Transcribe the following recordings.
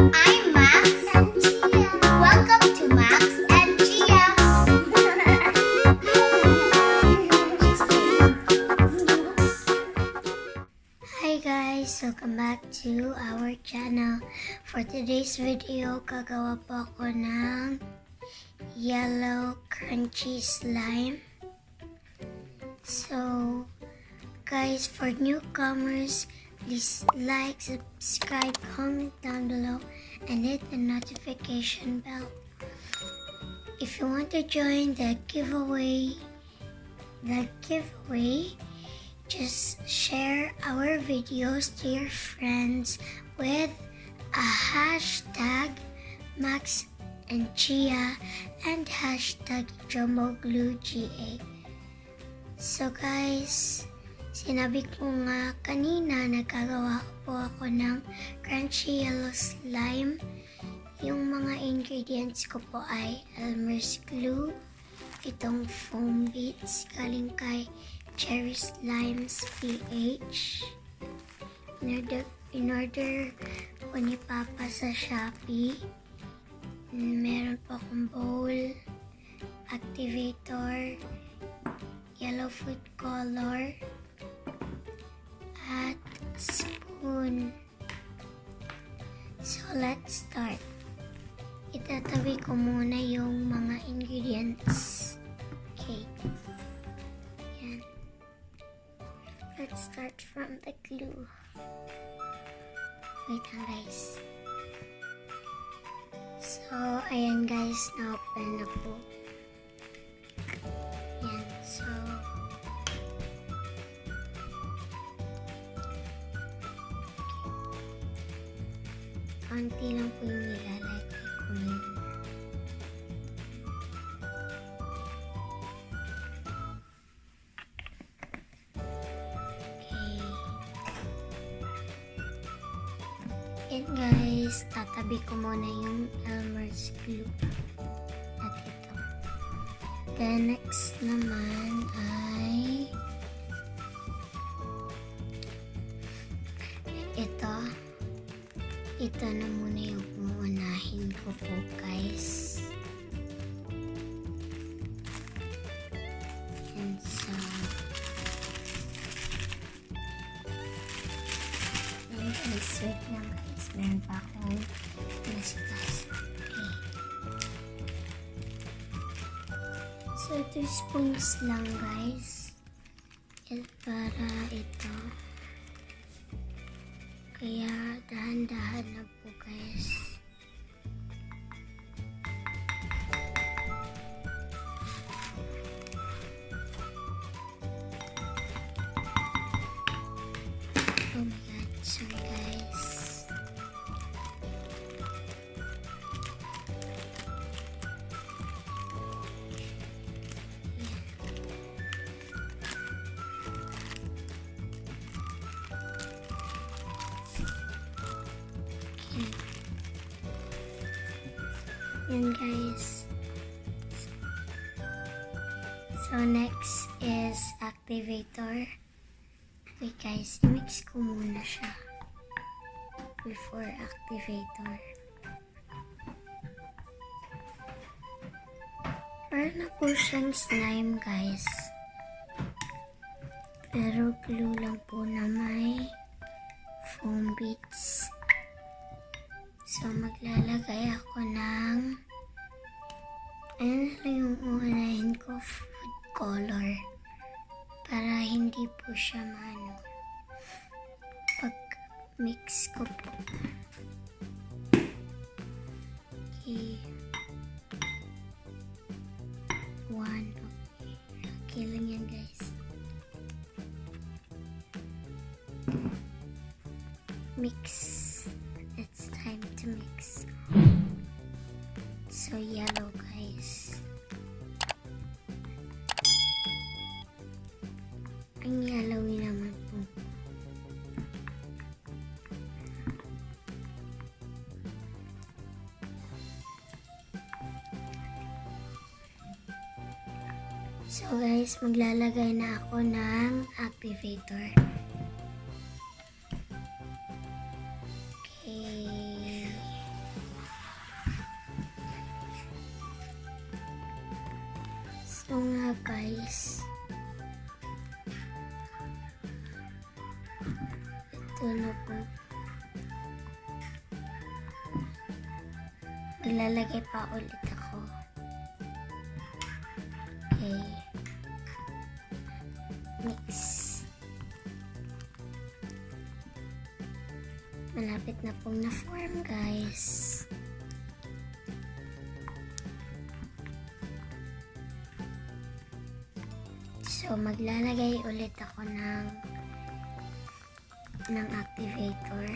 I'm Max and Chiah. Welcome to Max and Chiah. Hi guys, welcome back to our channel. For today's video, gagawa po ako ng yellow crunchy slime. So guys, for newcomers, please like, subscribe, comment down below, and hit the notification bell. If you want to join the giveaway, just share our videos to your friends with a hashtag Max and Chiah and hashtag JumboGlueGA. So guys, sinabi ko nga kanina, nagkagawa po ako ng crunchy yellow slime. Yung mga ingredients ko po ay Elmer's glue, itong foam bits galing kay Cherry Slimes PH. In order po ni Papa sa Shopee. Meron po akong bowl, activator, yellow food color, at spoon. So let's start. Itatabi ko muna yung mga ingredients. Okay. Yan. Let's start from the glue. Wait lang guys. So, ayan guys, na-open na po. Yan, so konti lang po yung ilalagay ko ngayon. Okay. And guys, tatabi ko muna yung Elmer's glue. At ito. Then next naman ay ito. Ito na muna yung uunahin ko po guys. And so, and guys, wait lang guys. Meron pa akong glass. Okay. So, 2 spoons lang guys. Para ito. Kaya dahan-dahan na po guys. Oh my god, sorry guys. Yan guys. So next is activator. Wait guys, i-mix ko muna siya before activator. Para na po siyang slime guys. Pero glue lang po na may foam bits. So, maglalagay ako ng ano yung uunahin ko, food color, para hindi po siya pag mix ko po. Okay. 1. Okay. Okay lang yan guys. Mix. It's time to mix. So yellow guys. Ang yellowy naman po. So guys, maglalagay na ako ng activator. Okay. So nga guys, ito na po. Maglalagay pa ulit ako. Okay. Mix. Malapit na pong na-form guys. So maglalagay ulit ako ng activator.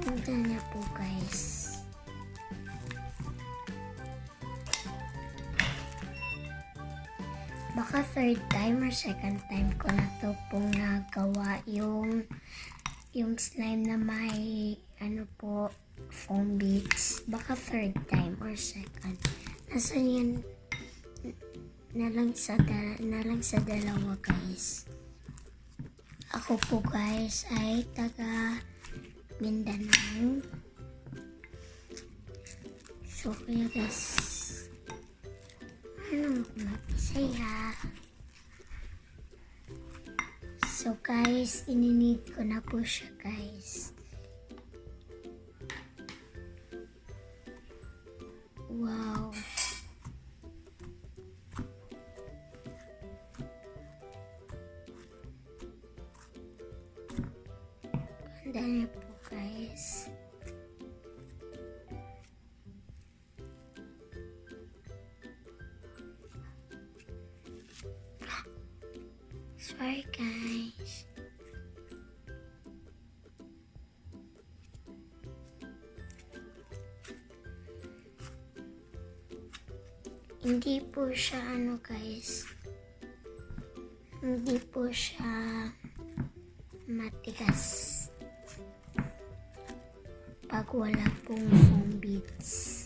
Ito na po guys. Baka third time or second time ko na to pong nagawa yung slime na may foam bits. Baka third time or second. Nasaan yan? Na lang sa dalawa guys. Ako po guys ay taga Mindanao. So kaya guys, masaya. So guys, ininid ko na po siya guys. Wow. Ganda na po guys. Sorry guys. Hindi po siya guys. Hindi po siya matigas pag wala pong foam bits.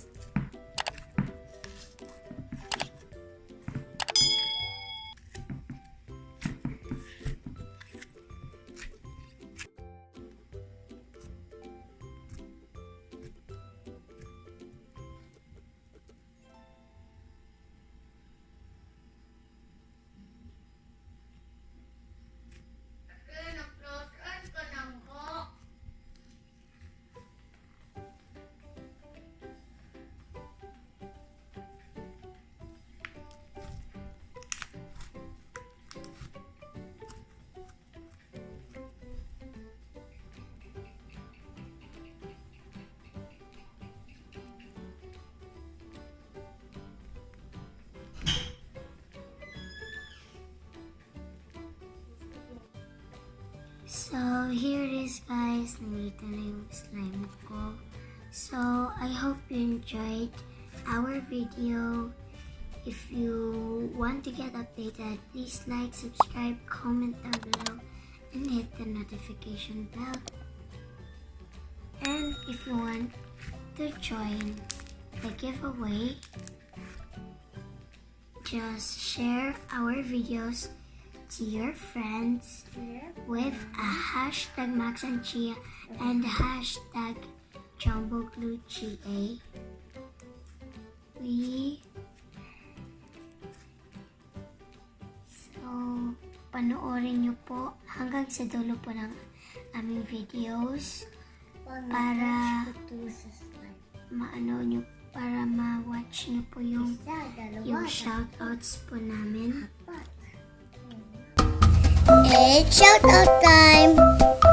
So, here it is guys. Nandito na yung slime ko. So, I hope you enjoyed our video. If you want to get updated, please like, subscribe, comment down below, and hit the notification bell. And if you want to join the giveaway, just share our videos to your friends with a hashtag Max and Chiah and a hashtag JumboGlueGA. So, panoorin nyo po hanggang sa dulo po ng aming videos para para ma-watch nyo po yung shoutouts po namin. It's shoutout time!